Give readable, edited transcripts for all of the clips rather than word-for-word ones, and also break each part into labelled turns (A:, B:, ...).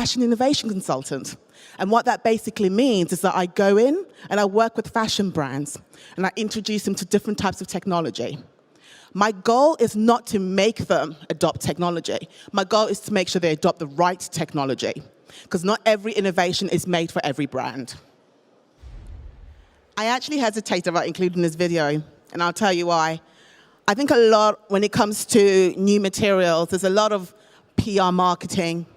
A: fashion innovation consultant. And what that basically means is that I go in and I work with fashion brands and I introduce them to different types of technology. My goal is not to make them adopt technology. My goal is to make sure they adopt the right technology, because not every innovation is made for every brand. I actually hesitated about including this video, and I'll tell you why. I think a lot, when it comes to new materials, there's a lot of PR marketing,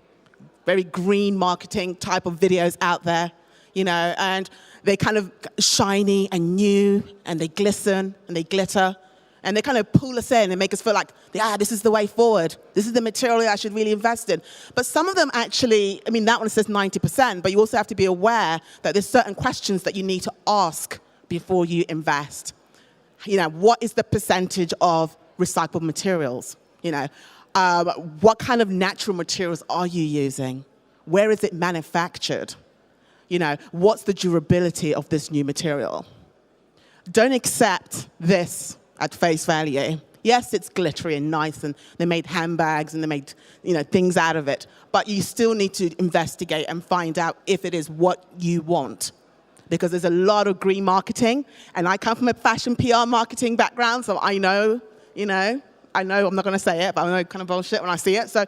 A: very green marketing type of videos out there, and they're kind of shiny and new, and they glisten and they glitter, and they kind of pull us in and make us feel like, this is the way forward. This is the material I should really invest in. But some of them actually, that one says 90%, but you also have to be aware that there's certain questions that you need to ask before you invest. What is the percentage of recycled materials? What kind of natural materials are you using? Where is it manufactured? What's the durability of this new material? Don't accept this at face value. Yes, it's glittery and nice, and they made handbags and they made things out of it, but you still need to investigate and find out if it is what you want. Because there's a lot of green marketing, and I come from a fashion PR marketing background, so I know, I'm not going to say it, but I know kind of bullshit when I see it. So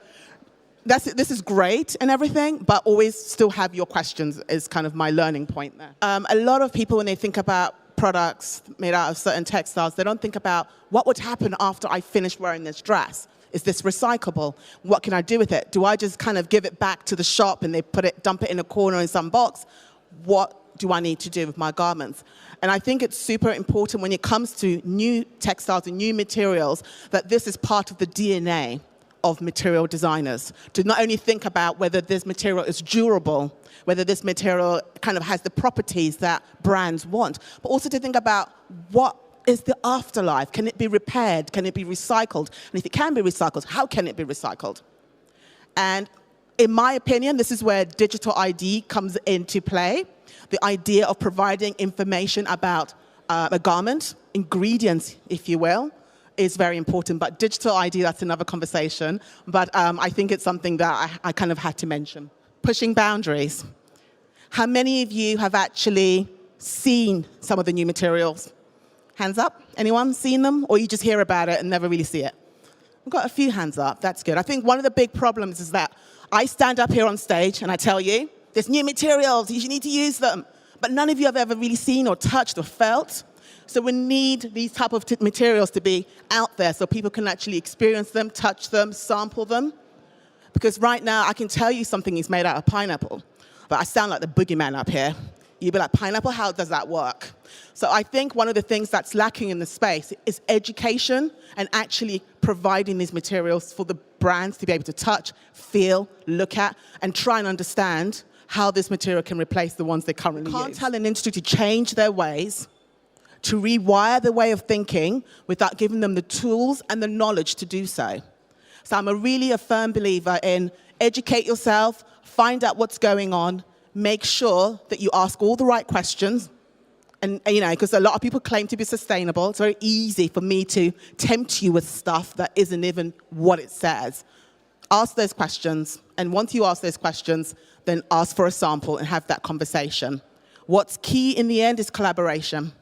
A: this is great and everything, but always still have your questions is kind of my learning point there. A lot of people, when they think about products made out of certain textiles, they don't think about what would happen after I finish wearing this dress. Is this recyclable? What can I do with it? Do I just kind of give it back to the shop and they dump it in a corner in some box? What do I need to do with my garments? And I think it's super important when it comes to new textiles and new materials that this is part of the DNA of material designers, to not only think about whether this material is durable, whether this material kind of has the properties that brands want, but also to think about what is the afterlife. Can it be repaired? Can it be recycled? And if it can be recycled, how can it be recycled? And in my opinion, this is where digital ID comes into play. The idea of providing information about a garment, ingredients, if you will, is very important. But digital ID, that's another conversation. But I think it's something that I kind of had to mention. Pushing boundaries. How many of you have actually seen some of the new materials? Hands up. Anyone seen them? Or you just hear about it and never really see it? We've got a few hands up. That's good. I think one of the big problems is that I stand up here on stage and I tell you, there's new materials, you need to use them. But none of you have ever really seen or touched or felt. So we need these type of materials to be out there so people can actually experience them, touch them, sample them. Because right now, I can tell you something is made out of pineapple, but I sound like the boogeyman up here. You'd be like, pineapple, how does that work? So I think one of the things that's lacking in the space is education and actually providing these materials for the brands to be able to touch, feel, look at, and try and understand how this material can replace the ones they currently use. You can't tell an industry to change their ways, to rewire their way of thinking without giving them the tools and the knowledge to do so. So I'm really a firm believer in educate yourself, find out what's going on, make sure that you ask all the right questions. And because a lot of people claim to be sustainable, it's very easy for me to tempt you with stuff that isn't even what it says. Ask those questions, and once you ask those questions, then ask for a sample and have that conversation. What's key in the end is collaboration.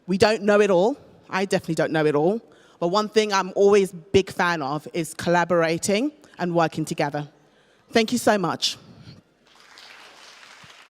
A: We don't know it all. I definitely don't know it all. But one thing I'm always a big fan of is collaborating and working together. Thank you so much.